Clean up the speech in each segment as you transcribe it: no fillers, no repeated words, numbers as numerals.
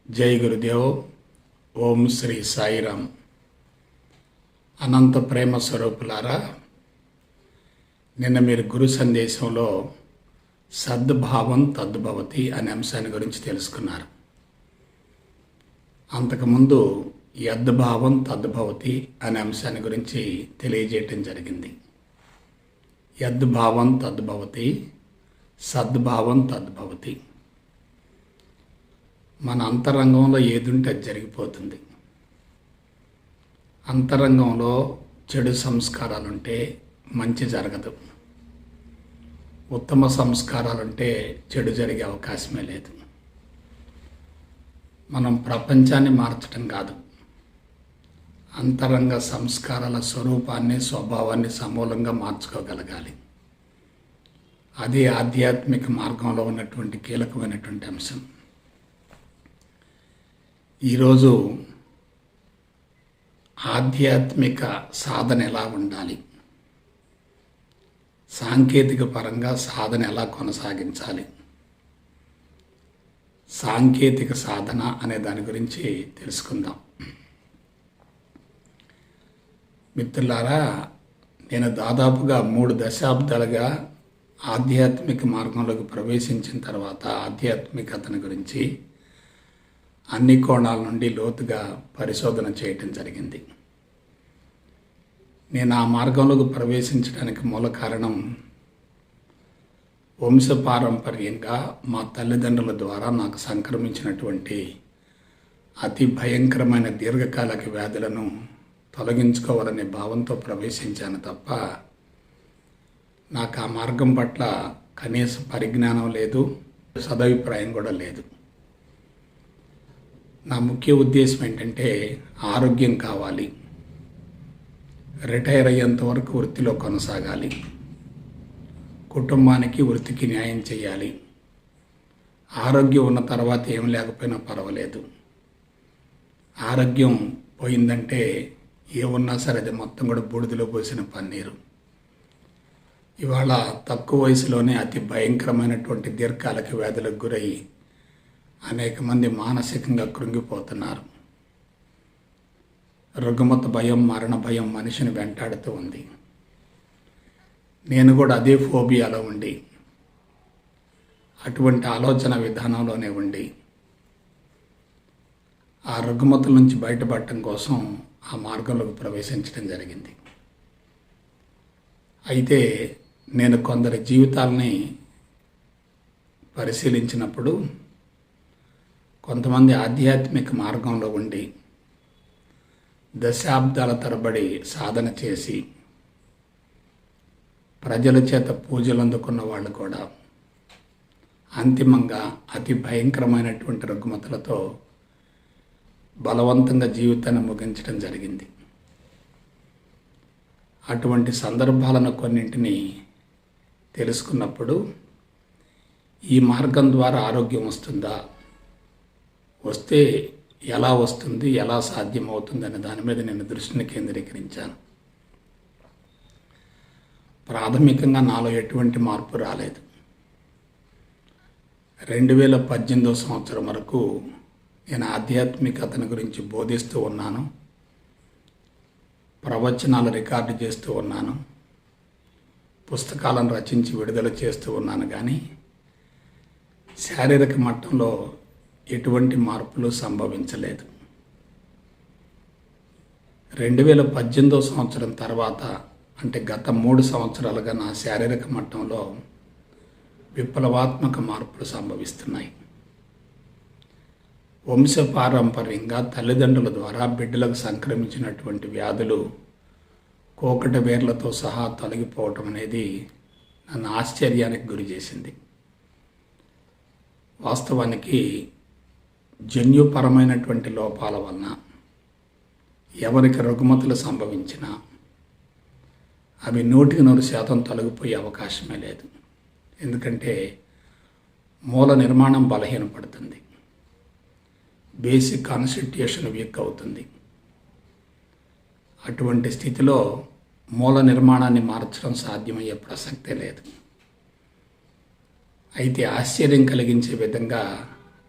జై గురుదేవ్. ఓం శ్రీ సాయిరామ్. అనంత ప్రేమ స్వరూపులారా, నిన్న మీరు గురు సందేశంలో సద్భావం తద్భవతి అనే అంశాన్ని గురించి తెలుసుకున్నారు. అంతకుముందు యద్భావం తద్భవతి అనే అంశాన్ని గురించి తెలియజేయటం జరిగింది. యద్భావం తద్భవతి, సద్భావం తద్భవతి. మన అంతరంగంలో ఏదుంటే అది జరిగిపోతుంది. అంతరంగంలో చెడు సంస్కారాలుంటే మంచి జరగదు. ఉత్తమ సంస్కారాలుంటే చెడు జరిగే అవకాశమే లేదు. మనం ప్రపంచాన్ని మార్చడం కాదు, అంతరంగ సంస్కారాల స్వరూపాన్ని, స్వభావాన్ని సమూలంగా మార్చుకోగలగాలి. అది ఆధ్యాత్మిక మార్గంలో ఉన్నటువంటి కీలకమైనటువంటి అంశం. ఈరోజు ఆధ్యాత్మిక సాధన ఎలా ఉండాలి, సాంకేతిక పరంగా సాధన ఎలా కొనసాగించాలి, సాంకేతిక సాధన అనే దాని గురించి తెలుసుకుందాం. మిత్రులారా, నేను దాదాపుగా 3 దశాబ్దాలుగా ఆధ్యాత్మిక మార్గంలోకి ప్రవేశించిన తర్వాత ఆధ్యాత్మికతను గురించి అన్ని కోణాల నుండి లోతుగా పరిశోధన చేయటం జరిగింది. నేను ఆ మార్గంలోకి ప్రవేశించడానికి మూల కారణం, వంశపారంపర్యంగా మా తల్లిదండ్రుల ద్వారా నాకు సంక్రమించినటువంటి అతి భయంకరమైన దీర్ఘకాలిక వ్యాధులను తొలగించుకోవాలనే భావంతో ప్రవేశించాను తప్ప నాకు ఆ మార్గం పట్ల కనీస పరిజ్ఞానం లేదు, సదభిప్రాయం కూడా లేదు. నా ముఖ్య ఉద్దేశం ఏంటంటే, ఆరోగ్యం కావాలి, రిటైర్ అయ్యేంత వరకు వృత్తిలో కొనసాగాలి, కుటుంబానికి వృత్తికి న్యాయం చేయాలి, ఆరోగ్యం ఉన్న తర్వాత ఏం లేకపోయినా పర్వాలేదు. ఆరోగ్యం పోయిందంటే ఏమున్నా సరే అది మొత్తం కూడా బూడిదలో పోసిన పన్నీరు. ఇవాళ తక్కువ వయసులోనే అతి భయంకరమైనటువంటి దీర్ఘకాలిక వ్యాధులకు గురై అనేక మంది మానసికంగా కృంగిపోతున్నారు. రుగ్మత భయం, మరణ భయం మనిషిని వెంటాడుతూ ఉంది. నేను కూడా అదే ఫోబియాలో ఉండి, అటువంటి ఆలోచన విధానంలోనే ఉండి, ఆ రుగ్మతల నుంచి బయటపడటం కోసం ఆ మార్గంలోకి ప్రవేశించడం జరిగింది. అయితే నేను కొందరి జీవితాలని పరిశీలించినప్పుడు, కొంతమంది ఆధ్యాత్మిక మార్గంలో ఉండి దశాబ్దాల తరబడి సాధన చేసి ప్రజల చేత పూజలు అందుకున్న వాళ్ళు కూడా అంతిమంగా అతి భయంకరమైనటువంటి రుగ్మతలతో బలవంతంగా జీవితాన్ని ముగించడం జరిగింది. అటువంటి సందర్భాలను కొన్నింటిని తెలుసుకున్నప్పుడు, ఈ మార్గం ద్వారా ఆరోగ్యం వస్తుందా, వస్తే ఎలా వస్తుంది, ఎలా సాధ్యమవుతుంది అనే దాని మీద నేను దృష్టిని కేంద్రీకరించాను. ప్రాథమికంగా నాలో ఎటువంటి మార్పు రాలేదు. 2018 సంవత్సరం వరకు నేను ఆధ్యాత్మికతను గురించి బోధిస్తూ ఉన్నాను, ప్రవచనాలు రికార్డు చేస్తూ ఉన్నాను, పుస్తకాలను రచించి విడుదల చేస్తూ ఉన్నాను. కానీ శారీరక మట్టంలో ఎటువంటి మార్పులు సంభవించలేదు. 2018 సంవత్సరం తర్వాత, అంటే గత 3 సంవత్సరాలుగా నా శారీరక మట్టంలో విప్లవాత్మక మార్పులు సంభవిస్తున్నాయి. వంశపారంపర్యంగా తల్లిదండ్రుల ద్వారా బిడ్డలకు సంక్రమించినటువంటి వ్యాధులు కోకట వేర్లతో సహా తొలగిపోవటం అనేది నన్ను ఆశ్చర్యానికి గురి చేసింది. వాస్తవానికి జన్యుపరమైనటువంటి లోపాల వలన ఎవరికి రుగ్మతలు సంభవించినా అవి 100% తొలగిపోయే అవకాశమే లేదు. ఎందుకంటే మూల నిర్మాణం బలహీనపడుతుంది, బేసిక్ కాన్స్టిట్యూషన్ వీక్ అవుతుంది. అటువంటి స్థితిలో మూల నిర్మాణాన్ని మార్చడం సాధ్యమయ్యే ప్రసక్తే లేదు. అయితే ఆశ్చర్యం కలిగించే విధంగా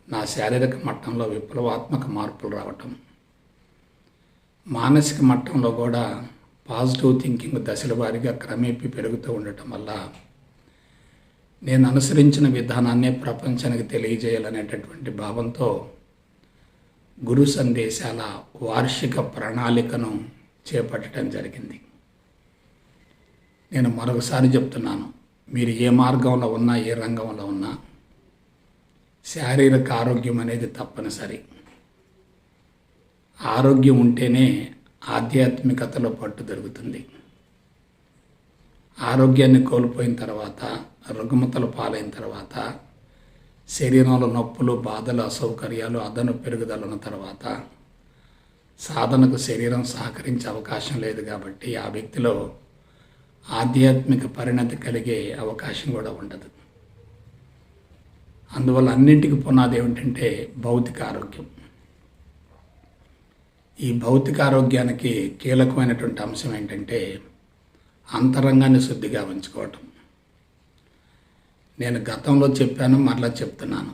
నా శారీరక మట్టంలో విప్లవాత్మక మార్పులు రావటం, మానసిక మట్టంలో కూడా పాజిటివ్ థింకింగ్ దశల వారీగా క్రమేపీ పెరుగుతూ ఉండటం వల్ల నేను అనుసరించిన విధానాన్నే ప్రపంచానికి తెలియజేయాలనేటటువంటి భావంతో గురు సందేశాల వార్షిక ప్రణాళికను చేపట్టడం జరిగింది. నేను మరొకసారి చెప్తున్నాను, మీరు ఏ మార్గంలో ఉన్నా, ఏ రంగంలో ఉన్నా శారీరక ఆరోగ్యం అనేది తప్పనిసరి. ఆరోగ్యం ఉంటేనే ఆధ్యాత్మికతలో పట్టు దొరుకుతుంది. ఆరోగ్యాన్ని కోల్పోయిన తర్వాత, రుగ్మతలు పాలైన తర్వాత, శరీరంలో నొప్పులు, బాధలు, అసౌకర్యాలు, అదను పెరుగుదల ఉన్న తర్వాత సాధనకు శరీరం సహకరించే అవకాశం లేదు. కాబట్టి ఆ వ్యక్తిలో ఆధ్యాత్మిక పరిణతి కలిగే అవకాశం కూడా ఉండదు. అందువల్ల అన్నింటికి పునాది ఏమిటంటే భౌతిక ఆరోగ్యం. ఈ భౌతిక ఆరోగ్యానికి కీలకమైనటువంటి అంశం ఏంటంటే అంతరంగాన్ని శుద్ధిగా ఉంచుకోవటం. నేను గతంలో చెప్పాను, మరలా చెప్తున్నాను.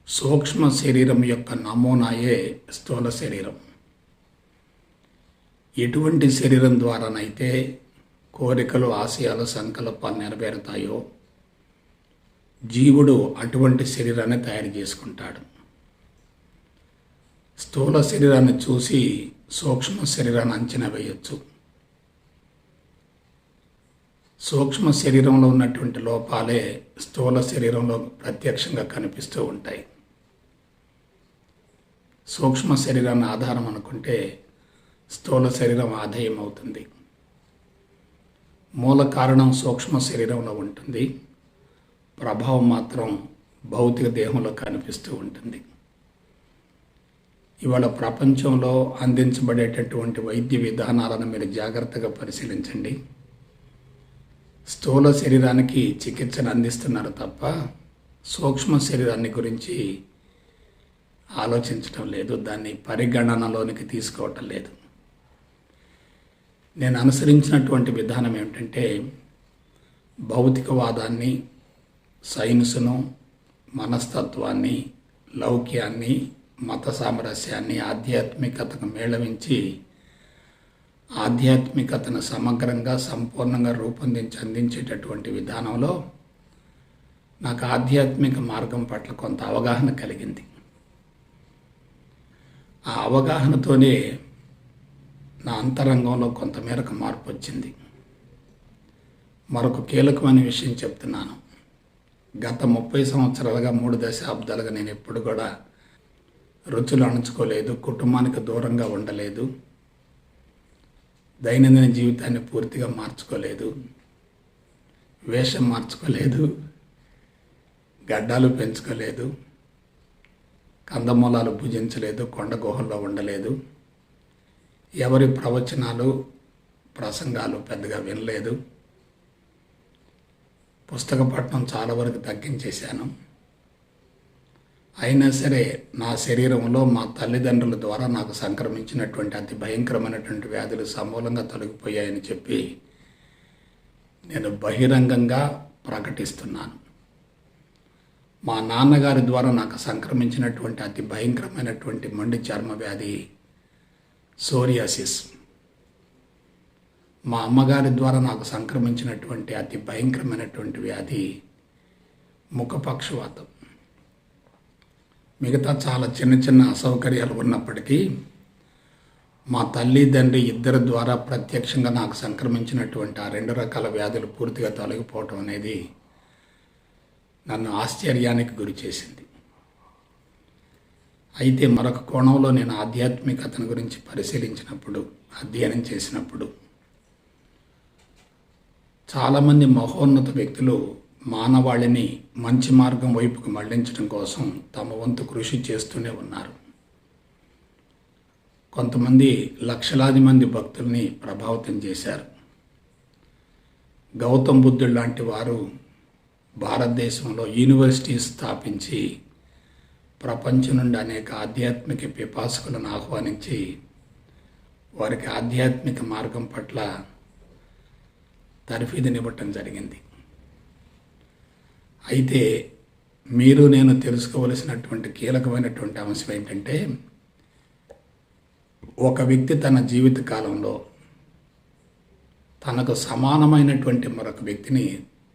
సూక్ష్మ శరీరం యొక్క నమూనాయే స్థూల శరీరం. ఎటువంటి శరీరం ద్వారానైతే కోరికలు, ఆశయాలు, సంకల్పాలు నెరవేరుతాయో జీవుడు అటువంటి శరీరాన్ని తయారు చేసుకుంటాడు. స్థూల శరీరాన్ని చూసి సూక్ష్మ శరీరాన్ని అంచనా వేయొచ్చు. సూక్ష్మ శరీరంలో ఉన్నటువంటి లోపాలే స్థూల శరీరంలో ప్రత్యక్షంగా కనిపిస్తూ ఉంటాయి. సూక్ష్మ శరీరాన్ని ఆధారం అనుకుంటే స్థూల శరీరం ఆధేయం అవుతుంది. మూల కారణం సూక్ష్మ శరీరంలో ఉంటుంది, ప్రభావం మాత్రం భౌతిక దేహంలో కనిపిస్తూ ఉంటుంది. ఇవాళ ప్రపంచంలో అందించబడేటటువంటి వైద్య విధానాలను మీరు జాగ్రత్తగా పరిశీలించండి. స్థూల శరీరానికి చికిత్సను అందిస్తున్నారు తప్ప సూక్ష్మ శరీరాన్ని గురించి ఆలోచించటం లేదు, దాన్ని పరిగణనలోనికి తీసుకోవటం లేదు. నేను అనుసరించినటువంటి విధానం ఏమిటంటే భౌతికవాదాన్ని, సైన్సును, మనస్తత్వాన్ని, లౌక్యాన్ని, మత సామరస్యాన్ని ఆధ్యాత్మికతకు మేళవించి ఆధ్యాత్మికతను సమగ్రంగా, సంపూర్ణంగా రూపొందించి అందించేటటువంటి విధానంలో నాకు ఆధ్యాత్మిక మార్గం పట్ల కొంత అవగాహన కలిగింది. ఆ అవగాహనతోనే నా అంతరంగంలో కొంతమేరకు మార్పు వచ్చింది. మరొక కీలకమైన విషయం చెప్తున్నాను. గత 30 సంవత్సరాలుగా, 3 దశాబ్దాలుగా నేను ఎప్పుడు కూడా రుచులు అణుచుకోలేదు, కుటుంబానికి దూరంగా ఉండలేదు, దైనందిన జీవితాన్ని పూర్తిగా మార్చుకోలేదు, వేషం మార్చుకోలేదు, గడ్డాలు పెంచుకోలేదు, కందమూలాలు భుజించలేదు, కొండ గుహల్లో ఉండలేదు, ఎవరి ప్రవచనాలు, ప్రసంగాలు పెద్దగా వినలేదు, పుస్తక పఠనం చాలా వరకు తగ్గించేశాను. అయినా సరే నా శరీరంలో మా తల్లిదండ్రుల ద్వారా నాకు సంక్రమించినటువంటి అతి భయంకరమైనటువంటి వ్యాధులు సమూలంగా తొలగిపోయాయని చెప్పి నేను బహిరంగంగా ప్రకటిస్తున్నాను. మా నాన్నగారి ద్వారా నాకు సంక్రమించినటువంటి అతి భయంకరమైనటువంటి మొండి చర్మ వ్యాధి సోరియాసిస్, మా అమ్మగారి ద్వారా నాకు సంక్రమించినటువంటి అతి భయంకరమైనటువంటి వ్యాధి ముఖపక్షవాతం. మిగతా చాలా చిన్న చిన్న అసౌకర్యాలు ఉన్నప్పటికీ మా తల్లి, తండ్రి ఇద్దరి ద్వారా ప్రత్యక్షంగా నాకు సంక్రమించినటువంటి ఆ 2 రకాల వ్యాధులు పూర్తిగా తొలగిపోవటం అనేది నన్ను ఆశ్చర్యానికి గురి చేసింది. అయితే మరొక కోణంలో నేను ఆధ్యాత్మికతను గురించి పరిశీలించినప్పుడు, అధ్యయనం చేసినప్పుడు చాలామంది మహోన్నత వ్యక్తులు మానవాళిని మంచి మార్గం వైపుకు మళ్లించడం కోసం తమ వంతు కృషి చేస్తూనే ఉన్నారు. కొంతమంది లక్షలాది మంది భక్తుల్ని ప్రభావితం చేశారు. గౌతమ్ బుద్ధుడు లాంటి వారు భారతదేశంలో యూనివర్సిటీస్ స్థాపించి ప్రపంచం నుండి అనేక ఆధ్యాత్మిక పిపాసకులను ఆహ్వానించి వారికి ఆధ్యాత్మిక మార్గం పట్ల తర్ఫీదునివ్వటం జరిగింది. అయితే మీరు నేను తెలుసుకోవలసినటువంటి కీలకమైనటువంటి అంశం ఏంటంటే, ఒక వ్యక్తి తన జీవిత కాలంలో తనకు సమానమైనటువంటి మరొక వ్యక్తిని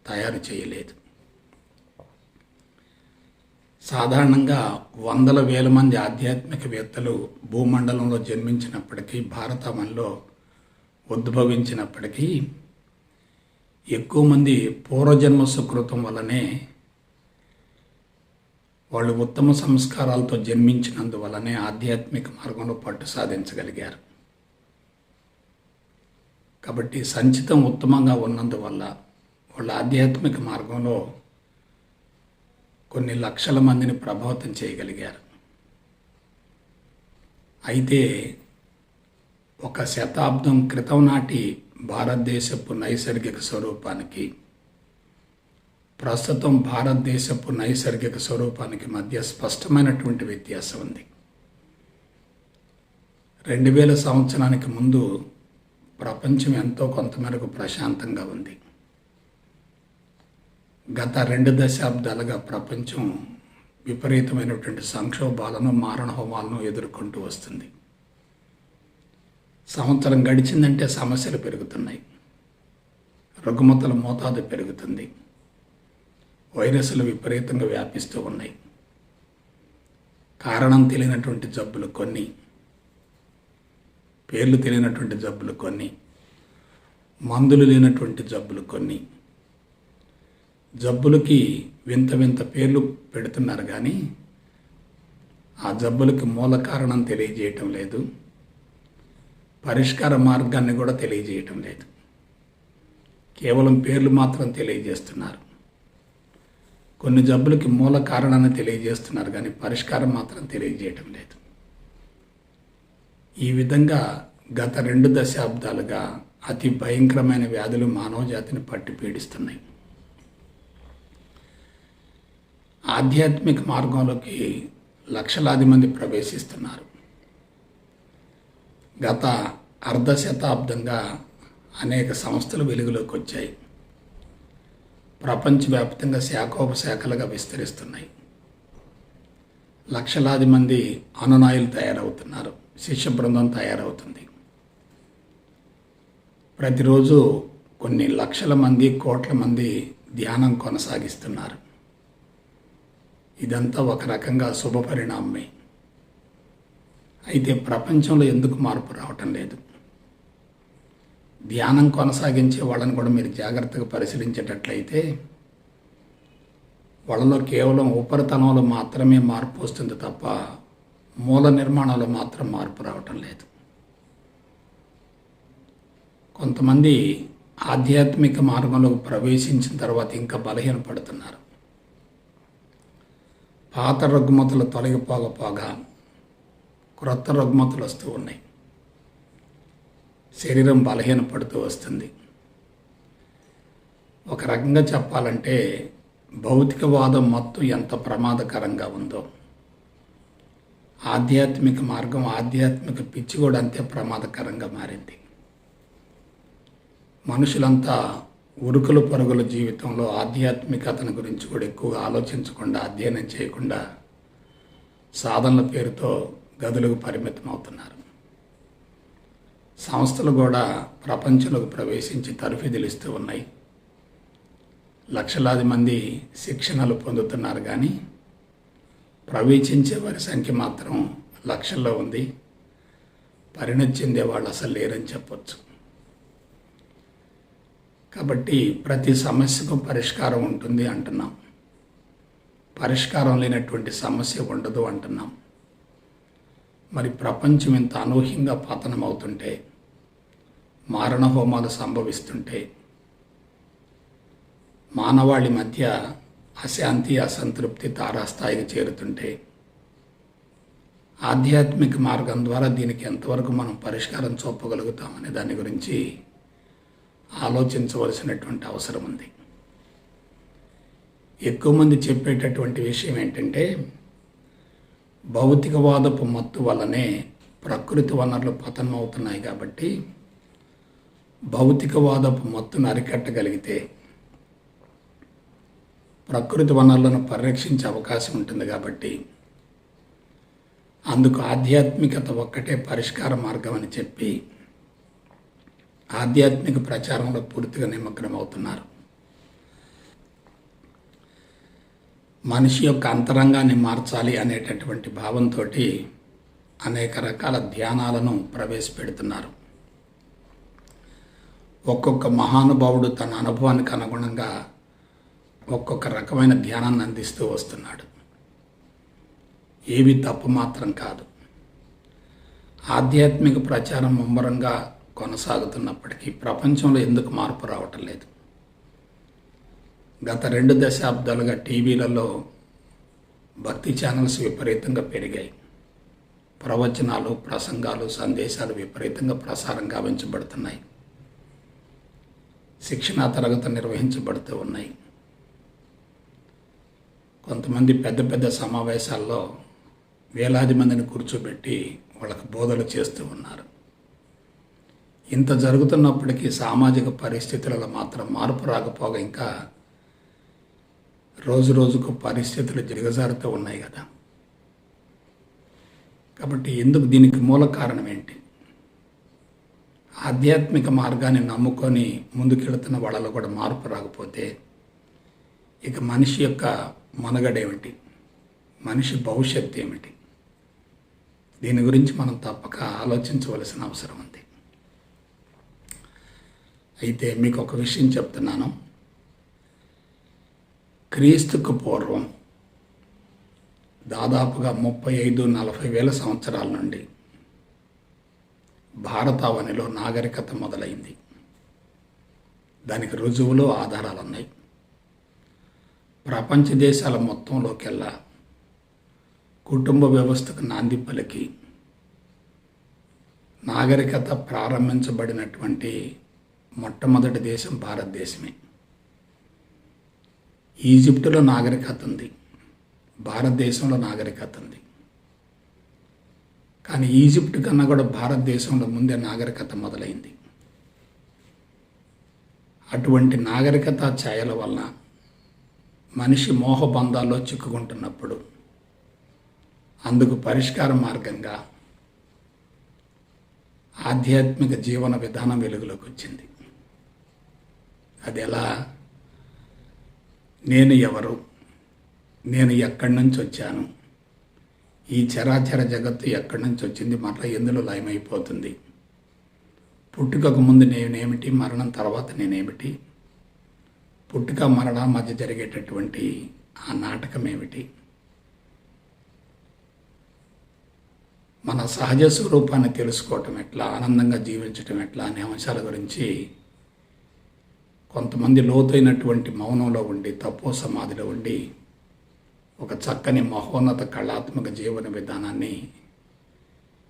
తయారు చేయలేదు. సాధారణంగా వందల వేల మంది ఆధ్యాత్మికవేత్తలు భూమండలంలో జన్మించినప్పటికీ, భారతమంలో ఉద్భవించినప్పటికీ, ఎక్కువ మంది పూర్వజన్మ సుకృతం వల్లనే, వాళ్ళు ఉత్తమ సంస్కారాలతో జన్మించినందువల్లనే ఆధ్యాత్మిక మార్గంలో పట్టు సాధించగలిగారు. కాబట్టి సంచితం ఉత్తమంగా ఉన్నందువల్ల వాళ్ళ ఆధ్యాత్మిక మార్గంలో కొన్ని లక్షల మందిని ప్రభావితం చేయగలిగారు. అయితే ఒక శతాబ్దం క్రితం నాటి భారతదేశపు నైసర్గిక స్వరూపానికి, ప్రస్తుతం భారతదేశపు నైసర్గిక స్వరూపానికి మధ్య స్పష్టమైనటువంటి వ్యత్యాసం ఉంది. 2000 సంవత్సరానికి ముందు ప్రపంచం ఎంతో కొంతమేరకు ప్రశాంతంగా ఉంది. గత 2 దశాబ్దాలుగా ప్రపంచం విపరీతమైనటువంటి సంక్షోభాలను, మారణహోమాలను ఎదుర్కొంటూ వస్తుంది. సంవత్సరం గడిచిందంటే సమస్యలు పెరుగుతున్నాయి, రుగ్మతల మోతాదు పెరుగుతుంది, వైరస్లు విపరీతంగా వ్యాపిస్తూ ఉన్నాయి. కారణం తెలియనటువంటి జబ్బులు కొన్ని, పేర్లు తెలియనటువంటి జబ్బులు కొన్ని, మందులు లేనటువంటి జబ్బులు కొన్ని. జబ్బులకి వింత వింత పేర్లు పెడుతున్నారు కానీ ఆ జబ్బులకి మూల కారణం తెలియజేయటం లేదు, పరిష్కార మార్గాన్ని కూడా తెలియజేయటం లేదు. కేవలం పేర్లు మాత్రం తెలియజేస్తున్నారు. కొన్ని జబ్బులకి మూల కారణాన్ని తెలియజేస్తున్నారు కానీ పరిష్కారం మాత్రం తెలియజేయటం లేదు. ఈ విధంగా గత 2 దశాబ్దాలుగా అతి భయంకరమైన వ్యాధులు మానవ జాతిని పట్టి పీడిస్తున్నాయి. ఆధ్యాత్మిక మార్గంలోకి లక్షలాది మంది ప్రవేశిస్తున్నారు. గత అర్ధ శతాబ్దంగా అనేక సంస్థలు వెలుగులోకి వచ్చాయి. ప్రపంచవ్యాప్తంగా శాఖోపశాఖలుగా విస్తరిస్తున్నాయి. లక్షలాది మంది అనునాయులు తయారవుతున్నారు, శిష్య బృందం తయారవుతుంది. ప్రతిరోజు కొన్ని లక్షల మంది, కోట్ల మంది ధ్యానం కొనసాగిస్తున్నారు. ఇదంతా ఒక రకంగా శుభ పరిణామమే. అయితే ప్రపంచంలో ఎందుకు మార్పు రావటం లేదు? ధ్యానం కొనసాగించే వాళ్ళని కూడా మీరు జాగ్రత్తగా పరిశీలించేటట్లయితే వాళ్ళలో కేవలం ఉపరితలంలో మాత్రమే మార్పు వస్తుంది తప్ప మూల నిర్మాణంలో మాత్రం మార్పు రావటం లేదు. కొంతమంది ఆధ్యాత్మిక మార్గంలోకి ప్రవేశించిన తర్వాత ఇంకా బలహీనపడుతున్నారు. పాత రుగ్మతలు తొలగిపోకపోగా క్రొత్త రుగ్మతలు వస్తూ ఉన్నాయి. శరీరం బలహీనపడుతూ వస్తుంది. ఒక రకంగా చెప్పాలంటే భౌతికవాదం మత్తు ఎంత ప్రమాదకరంగా ఉందో, ఆధ్యాత్మిక మార్గం, ఆధ్యాత్మిక పిచ్చి కూడా అంతే ప్రమాదకరంగా మారింది. మనుషులంతా ఉరుకుల పరుగుల జీవితంలో ఆధ్యాత్మికతను గురించి కూడా ఎక్కువగా ఆలోచించకుండా, అధ్యయనం చేయకుండా సాధనల పేరుతో గదులకు పరిమితం అవుతున్నారు. సంస్థలు కూడా ప్రపంచంలోకి ప్రవేశించి తరఫీదులు ఇస్తూ ఉన్నాయి. లక్షలాది మంది శిక్షణలు పొందుతున్నారు కానీ ప్రవేశించే వారి సంఖ్య మాత్రం లక్షల్లో ఉంది. పరిణతి చెందే వాళ్ళు అసలు లేరని చెప్పొచ్చు. కాబట్టి ప్రతి సమస్యకు పరిష్కారం ఉంటుంది అంటున్నాం, పరిష్కారం లేనటువంటి సమస్య ఉండదు అంటున్నాం. మరి ప్రపంచం ఇంత అనూహ్యంగా పతనం అవుతుంటే, మారణ హోమాలు సంభవిస్తుంటే, మానవాళి మధ్య అశాంతి, అసంతృప్తి తారాస్థాయికి చేరుతుంటే, ఆధ్యాత్మిక మార్గం ద్వారా దీనికి ఎంతవరకు మనం పరిష్కారం చూపగలుగుతామనే దాని గురించి ఆలోచించవలసినటువంటి అవసరం ఉంది. ఎక్కువ మంది చెప్పేటటువంటి విషయం ఏంటంటే, భౌతికవాదపు మత్తు వల్లనే ప్రకృతి వనరులు పతనం అవుతున్నాయి కాబట్టి భౌతికవాదపు మత్తును అరికట్టగలిగితే ప్రకృతి వనరులను పరిరక్షించే అవకాశం ఉంటుంది కాబట్టి అందుకు ఆధ్యాత్మికత ఒక్కటే పరిష్కార మార్గం అని చెప్పి ఆధ్యాత్మిక ప్రచారంలో పూర్తిగా నిమగ్నం అవుతున్నారు. మనిషి యొక్క అంతరంగాన్ని మార్చాలి అనేటటువంటి భావంతో అనేక రకాల ధ్యానాలను ప్రవేశపెడుతున్నారు. ఒక్కొక్క మహానుభావుడు తన అనుభవానికి అనుగుణంగా ఒక్కొక్క రకమైన ధ్యానాన్ని అందిస్తూ వస్తున్నాడు. ఏవి తప్పు మాత్రం కాదు. ఆధ్యాత్మిక ప్రచారం ముమ్మరంగా కొనసాగుతున్నప్పటికీ ప్రపంచంలో ఎందుకు మార్పు రావటం లేదు? గత 2 దశాబ్దాలుగా టీవీలలో భక్తి ఛానల్స్ విపరీతంగా పెరిగాయి. ప్రవచనాలు, ప్రసంగాలు, సందేశాలు విపరీతంగా ప్రసారం గావించబడుతున్నాయి. శిక్షణా తరగతులు నిర్వహించబడుతూ ఉన్నాయి. కొంతమంది పెద్ద పెద్ద సమావేశాల్లో వేలాది మందిని కూర్చోబెట్టి వాళ్ళకు బోధలు చేస్తూ ఉన్నారు. ఇంత జరుగుతున్నప్పటికీ సామాజిక పరిస్థితులలో మాత్రం మార్పు రాకపోగా ఇంకా రోజు రోజుకు పరిస్థితులు దిగజారుతూ ఉన్నాయి కదా. కాబట్టి ఎందుకు దీనికి మూల కారణం ఏంటి? ఆధ్యాత్మిక మార్గాన్ని నమ్ముకొని ముందుకెళ్తున్న వాళ్ళలో కూడా మార్పు రాకపోతే ఇక మనిషి యొక్క మనుగడేమిటి? మనిషి భవిష్యత్తు ఏమిటి? దీని గురించి మనం తప్పక ఆలోచించవలసిన అవసరం ఉంది. అయితే మీకు ఒక విషయం చెప్తున్నాను. క్రీస్తుకు పూర్వం దాదాపుగా 35-40 వేల సంవత్సరాల నుండి భారతావనిలో నాగరికత మొదలైంది. దానికి రుజువులు, ఆధారాలు ఉన్నాయి. ప్రపంచ దేశాల మొత్తంలోకెల్లా కుటుంబ వ్యవస్థకు నాంది పలికి నాగరికత ప్రారంభించబడినటువంటి మొట్టమొదటి దేశం భారతదేశమే. ఈజిప్టులో నాగరికత ఉంది, భారతదేశంలో నాగరికత ఉంది. కానీ ఈజిప్ట్ కన్నా కూడా భారతదేశంలో ముందే నాగరికత మొదలైంది. అటువంటి నాగరికత ఛాయల వలన మనిషి మోహబంధాల్లో చిక్కుకుంటున్నప్పుడు అందుకు పరిష్కార మార్గంగా ఆధ్యాత్మిక జీవన విధానం వెలుగులోకి వచ్చింది. అది ఎలా? నేను ఎవరు, నేను ఎక్కడి నుంచి వచ్చాను, ఈ చరాచర జగత్తు ఎక్కడి నుంచి వచ్చింది, మరలా ఎందులో లయమైపోతుంది, పుట్టుకకు ముందు నేనేమిటి, మరణం తర్వాత నేనేమిటి, పుట్టుక మరణ మధ్య జరిగేటటువంటి ఆ నాటకం ఏమిటి, మన సహజ స్వరూపాన్ని తెలుసుకోవటం ఎట్లా, ఆనందంగా జీవించటం ఎట్లా అనే అంశాల గురించి కొంతమంది లోతైనటువంటి మౌనంలో ఉండి, తపో సమాధిలో ఉండి ఒక చక్కని మహోన్నత కళాత్మక జీవన విధానాన్ని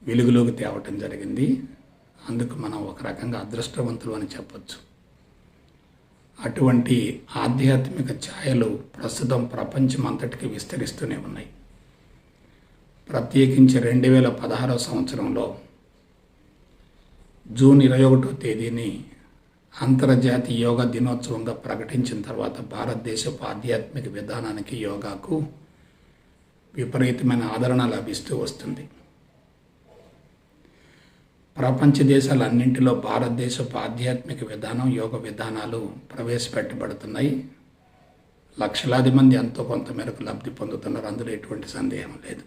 వెలుగులోకి తేవటం జరిగింది. అందుకు మనం ఒక రకంగా అదృష్టవంతులు అని చెప్పచ్చు. అటువంటి ఆధ్యాత్మిక ఛాయలు ప్రస్తుతం ప్రపంచం అంతటికి విస్తరిస్తూనే ఉన్నాయి. ప్రత్యేకించి 2016 సంవత్సరంలో జూన్ 21వ తేదీని అంతర్జాతీయ యోగా దినోత్సవంగా ప్రకటించిన తర్వాత భారతదేశపు ఆధ్యాత్మిక విధానానికి, యోగాకు విపరీతమైన ఆదరణ లభిస్తూ వస్తుంది. ప్రపంచ దేశాలన్నింటిలో భారతదేశపు ఆధ్యాత్మిక విధానం, యోగ విధానాలు ప్రవేశపెట్టబడుతున్నాయి. లక్షలాది మంది ఎంతో కొంత మేరకు లబ్ధి పొందుతున్నారు, అందులో ఎటువంటి సందేహం లేదు.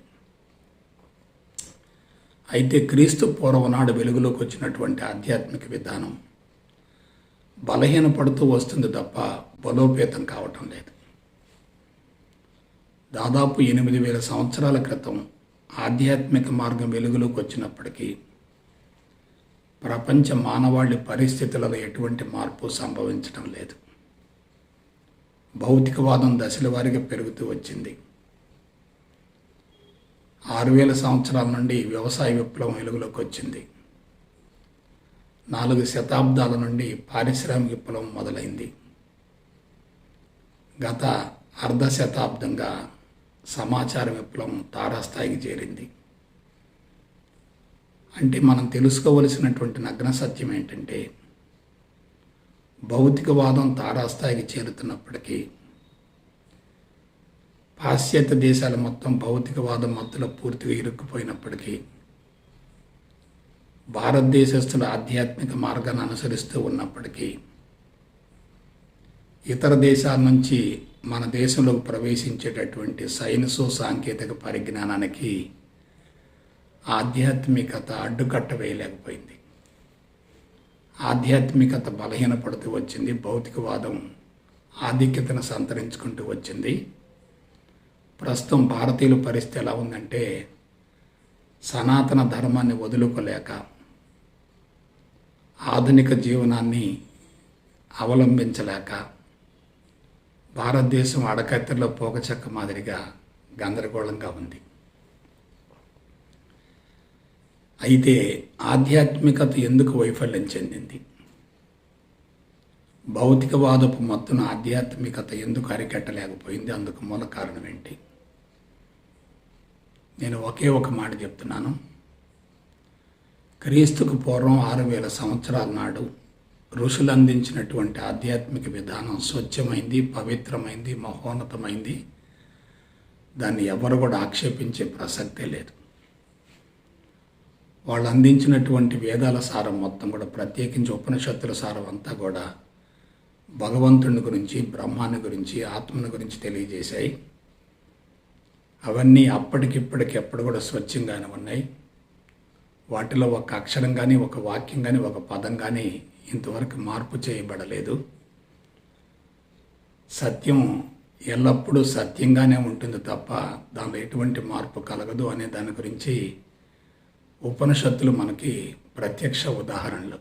అయితే క్రీస్తు పూర్వం నాడు వెలుగులోకి వచ్చినటువంటి ఆధ్యాత్మిక విధానం బలహీనపడుతూ వస్తుంది తప్ప బలోపేతం కావటం లేదు. దాదాపు 8,000 సంవత్సరాల క్రితం ఆధ్యాత్మిక మార్గం వెలుగులోకి వచ్చినప్పటికీ ప్రపంచ మానవాళి పరిస్థితులలో ఎటువంటి మార్పు సంభవించడం లేదు. భౌతికవాదం దశల వారీగా పెరుగుతూ వచ్చింది. 6,000 సంవత్సరాల నుండి వ్యవసాయ విప్లవం వెలుగులోకి వచ్చింది. 4 శతాబ్దాల నుండి పారిశ్రామిక విప్లవం మొదలైంది. గత అర్ధ శతాబ్దంగా సమాచార విప్లవం తారాస్థాయికి చేరింది. అంటే మనం తెలుసుకోవలసినటువంటి నగ్న సత్యం ఏంటంటే, భౌతికవాదం తారాస్థాయికి చేరుతున్నప్పటికీ పాశ్చాత్య దేశాలు మొత్తం భౌతికవాదం మత్తులో పూర్తిగా ఇరుక్కుపోయినప్పటికీ భారతదేశస్తుల ఆధ్యాత్మిక మార్గాన్ని అనుసరిస్తూ ఉన్నప్పటికీ ఇతర దేశాల నుంచి మన దేశంలోకి ప్రవేశించేటటువంటి సైన్సు సాంకేతిక పరిజ్ఞానానికి ఆధ్యాత్మికత అడ్డుకట్ట వేయలేకపోయింది. ఆధ్యాత్మికత బలహీనపడుతూ వచ్చింది. భౌతికవాదం ఆధిక్యతను సంతరించుకుంటూ వచ్చింది. ప్రస్తుతం భారతీయుల పరిస్థితి ఎలా ఉందంటే, సనాతన ధర్మాన్ని వదులుకోలేక ఆధునిక జీవనాన్ని అవలంబించలేక భారతదేశం అడకత్తెరలో పోకచెక్క మాదిరిగా గందరగోళంగా ఉంది. అయితే ఆధ్యాత్మికత ఎందుకు వైఫల్యం చెందింది? భౌతికవాదపు మత్తును ఆధ్యాత్మికత ఎందుకు అరికట్టలేకపోయింది? అందుకు మూల కారణం ఏంటి? నేను ఒకే ఒక మాట చెప్తున్నాను. క్రీస్తుకు పూర్వం 6000 సంవత్సరాల నాడు ఋషులు అందించినటువంటి ఆధ్యాత్మిక విధానం స్వచ్ఛమైంది, పవిత్రమైంది, మహోన్నతమైంది. దాన్ని ఎవరు కూడా ఆక్షేపించే ప్రసక్తే లేదు. వాళ్ళు అందించినటువంటి వేదాల సారం మొత్తం కూడా, ప్రత్యేకించి ఉపనిషత్తుల సారం అంతా కూడా భగవంతుని గురించి, బ్రహ్మాన్ని గురించి, ఆత్మని గురించి తెలియజేశాయి. అవన్నీ అప్పటికిప్పటికి ఎప్పుడు కూడా స్వచ్ఛంగానే ఉన్నాయి. వాటిలో ఒక అక్షరం కానీ, ఒక వాక్యం కానీ, ఒక పదం కానీ ఇంతవరకు మార్పు చేయబడలేదు. సత్యం ఎల్లప్పుడూ సత్యంగానే ఉంటుంది తప్ప దానిలో ఎటువంటి మార్పు కలగదు అనే దాని గురించి ఉపనిషత్తులు మనకి ప్రత్యక్ష ఉదాహరణలు.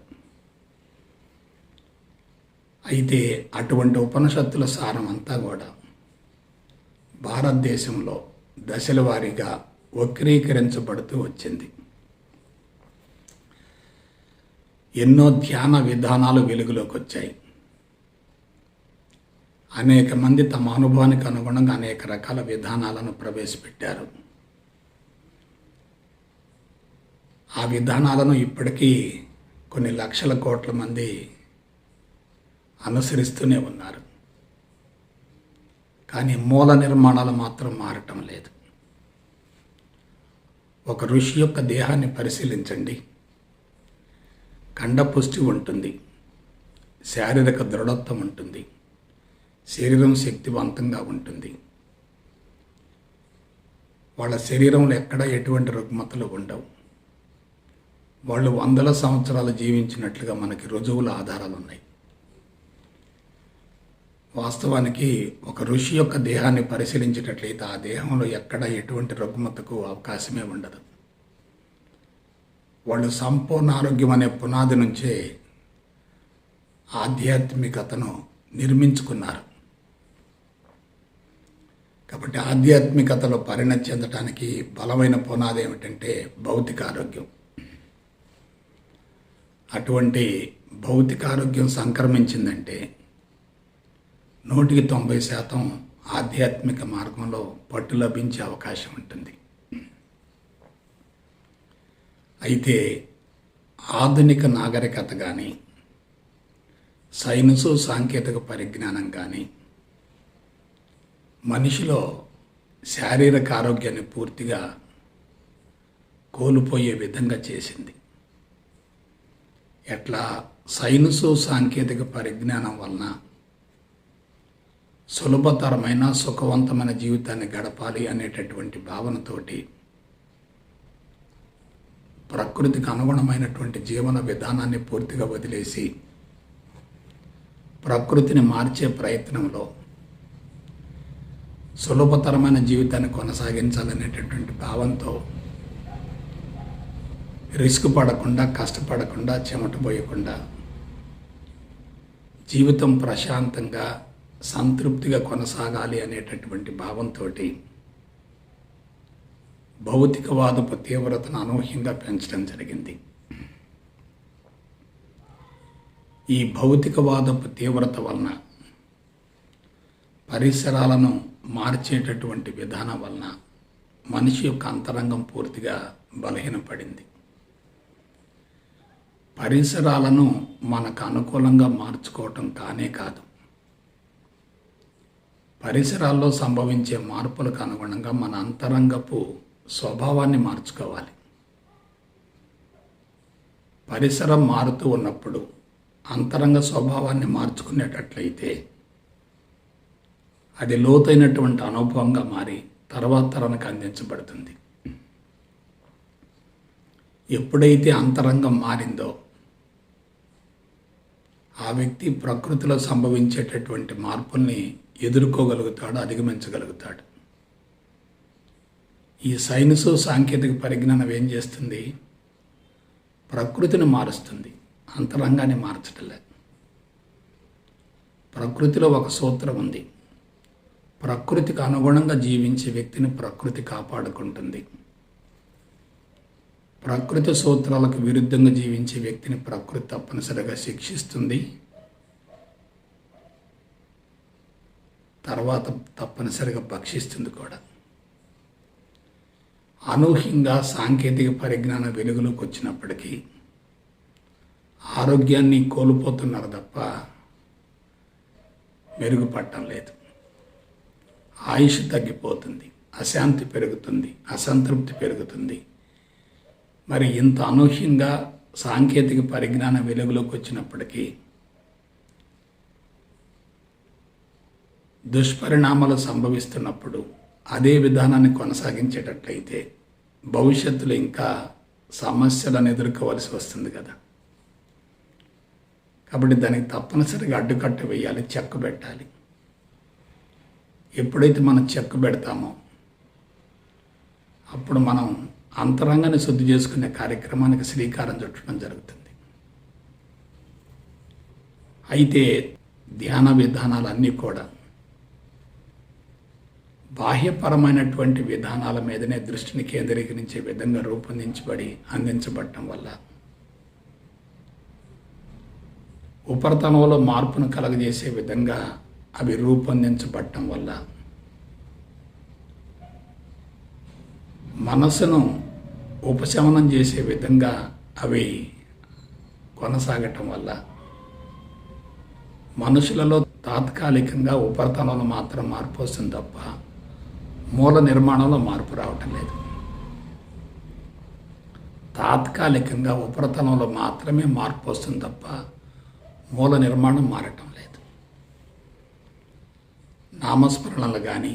అయితే అటువంటి ఉపనిషత్తుల సారం అంతా కూడా భారతదేశంలో దశల వారీగా వక్రీకరించబడుతూ వచ్చింది. ఎన్నో ధ్యాన విధానాలు వెలుగులోకి వచ్చాయి. అనేక మంది తమ అనుభవానికి అనుగుణంగా అనేక రకాల విధానాలను ప్రవేశపెట్టారు. ఆ విధానాలను ఇప్పటికీ కొన్ని లక్షల కోట్ల మంది అనుసరిస్తూనే ఉన్నారు. కానీ మూల నిర్మాణాలు మాత్రం మారటం లేదు. ఒక ఋషి యొక్క దేహాన్ని పరిశీలించండి. కండపుష్టి ఉంటుంది, శారీరక దృఢత్వం ఉంటుంది, శరీరం శక్తివంతంగా ఉంటుంది. వాళ్ళ శరీరంలో ఎక్కడ ఎటువంటి రుగ్మతలు ఉండవు. వాళ్ళు 100 సంవత్సరాలు జీవించినట్లుగా మనకి రుజువుల ఆధారాలు ఉన్నాయి. వాస్తవానికి ఒక ఋషి యొక్క దేహాన్ని పరిశీలించేటట్లయితే ఆ దేహంలో ఎక్కడ ఎటువంటి రుగ్మతకు అవకాశమే ఉండదు. వాళ్ళు సంపూర్ణ ఆరోగ్యం అనే పునాది నుంచే ఆధ్యాత్మికతను నిర్మించుకున్నారు. కాబట్టి ఆధ్యాత్మికతలో పరిణతి చెందడానికి బలమైన పునాది ఏమిటంటే భౌతిక ఆరోగ్యం. అటువంటి భౌతిక ఆరోగ్యం సంక్రమించిందంటే 100% ఆధ్యాత్మిక మార్గంలో పట్టు లభించే అవకాశం ఉంటుంది. అయితే ఆధునిక నాగరికత కానీ, సైన్సు సాంకేతిక పరిజ్ఞానం కానీ మనిషిలో శారీరక ఆరోగ్యాన్ని పూర్తిగా కోల్పోయే విధంగా చేసింది. ఎట్లా? సైన్సు సాంకేతిక పరిజ్ఞానం వలన సులభతరమైన సుఖవంతమైన జీవితాన్ని గడపాలి అనేటటువంటి భావనతోటి ప్రకృతికి అనుగుణమైనటువంటి జీవన విధానాన్ని పూర్తిగా వదిలేసి ప్రకృతిని మార్చే ప్రయత్నంలో సులభతరమైన జీవితాన్ని కొనసాగించాలనేటటువంటి భావంతో రిస్క్ పడకుండా, కష్టపడకుండా, చెమటపోయకుండా జీవితం ప్రశాంతంగా సంతృప్తిగా కొనసాగాలి అనేటటువంటి భావంతో భౌతికవాదపు తీవ్రతను అనూహ్యంగా పెంచడం జరిగింది. ఈ భౌతికవాదపు తీవ్రత వలన, పరిసరాలను మార్చేటటువంటి విధానం వలన మనిషి యొక్క అంతరంగం పూర్తిగా బలహీనపడింది. పరిసరాలను మనకు అనుకూలంగా మార్చుకోవటం కానే కాదు, పరిసరాల్లో సంభవించే మార్పులకు అనుగుణంగా మన అంతరంగపు స్వభావాన్ని మార్చుకోవాలి. పరిసరం మారుతూ ఉన్నప్పుడు అంతరంగ స్వభావాన్ని మార్చుకునేటట్లయితే అది లోతైనటువంటి అనుభవంగా మారి తర్వాత తరానికి అందించబడుతుంది. ఎప్పుడైతే అంతరంగం మారిందో ఆ వ్యక్తి ప్రకృతిలో సంభవించేటటువంటి మార్పుల్ని ఎదుర్కోగలుగుతాడు, అధిగమించగలుగుతాడు. ఈ సైన్సు సాంకేతిక పరిజ్ఞానం ఏం చేస్తుంది? ప్రకృతిని మారుస్తుంది, అంతరంగాన్ని మార్చటం లేదు. ప్రకృతిలో ఒక సూత్రం ఉంది. ప్రకృతికి అనుగుణంగా జీవించే వ్యక్తిని ప్రకృతి కాపాడుకుంటుంది. ప్రకృతి సూత్రాలకు విరుద్ధంగా జీవించే వ్యక్తిని ప్రకృతి తప్పనిసరిగా శిక్షిస్తుంది, తర్వాత తప్పనిసరిగా భక్షిస్తుంది కూడా. అనూహ్యంగా సాంకేతిక పరిజ్ఞానం వెలుగులోకి వచ్చినప్పటికీ ఆరోగ్యాన్ని కోల్పోతున్నారు తప్ప మెరుగుపడటం లేదు. ఆయుష్ తగ్గిపోతుంది, అశాంతి పెరుగుతుంది, అసంతృప్తి పెరుగుతుంది. మరి ఇంత అనూహ్యంగా సాంకేతిక పరిజ్ఞానం వెలుగులోకి వచ్చినప్పటికీ దుష్పరిణామాలు సంభవిస్తున్నప్పుడు అదే విధానాన్ని కొనసాగించేటట్లయితే భవిష్యత్తులో ఇంకా సమస్యలను ఎదుర్కోవలసి వస్తుంది కదా. కాబట్టి దానికి తప్పనిసరిగా అడ్డుకట్ట వేయాలి, చెక్ పెట్టాలి. ఎప్పుడైతే మనం చెక్ పెడతామో అప్పుడు మనం అంతరంగాన్ని శుద్ధి చేసుకునే కార్యక్రమానికి శ్రీకారం చుట్టడం జరుగుతుంది. అయితే ధ్యాన విధానాలన్నీ కూడా బాహ్యపరమైనటువంటి విధానాల మీదనే దృష్టిని కేంద్రీకరించే విధంగా రూపొందించబడి అందించబడటం వల్ల ఉపరితలంలో మార్పును కలగజేసే విధంగా అవి రూపొందించబడటం వల్ల మనసును ఉపశమనం చేసే విధంగా అవి కొనసాగటం వల్ల మనుషులలో తాత్కాలికంగా ఉపరితలంలో మాత్రం మార్పు వస్తుంది తప్ప మూల నిర్మాణంలో మార్పు రావటం లేదు. తాత్కాలికంగా ఉపరితలంలో మాత్రమే మార్పు వస్తుంది తప్ప మూల నిర్మాణం మారటం లేదు. నామస్మరణలు కానీ,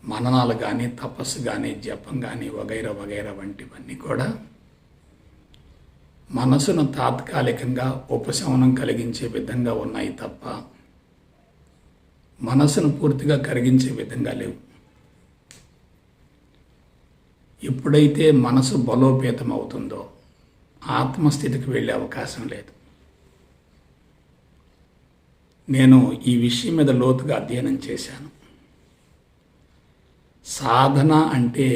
మననాలు కానీ, తపస్సు కానీ, జపం కానీ, వగైరా వగైరా వంటివన్నీ కూడా మనసును తాత్కాలికంగా ఉపశమనం కలిగించే విధంగా ఉన్నాయి తప్ప మనసును పూర్తిగా కరిగించే విధంగా లేవు. ఎప్పుడైతే మనసు బలోపేతం అవుతుందో ఆత్మస్థితికి వెళ్ళే అవకాశం లేదు. నేను ఈ విషయం మీద లోతుగా అధ్యయనం చేశాను. సాధన అంటే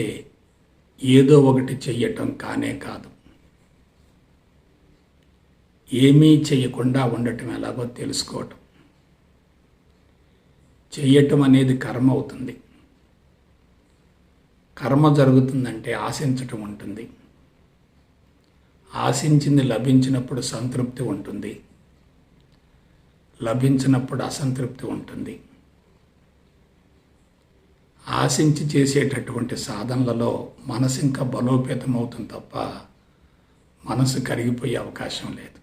ఏదో ఒకటి చెయ్యటం కానే కాదు. ఏమీ చెయ్యకుండా ఉండటం ఎలాగో తెలుసుకోవటం. చెయ్యటం అనేది కర్మ అవుతుంది. కర్మ జరుగుతుందంటే ఆశించటం ఉంటుంది. ఆశించింది లభించినప్పుడు సంతృప్తి ఉంటుంది, లభించినప్పుడు అసంతృప్తి ఉంటుంది. ఆశించి చేసేటటువంటి సాధనలలో మనసు ఇంకా బలోపేతం అవుతుంది తప్ప మనసు కరిగిపోయే అవకాశం లేదు.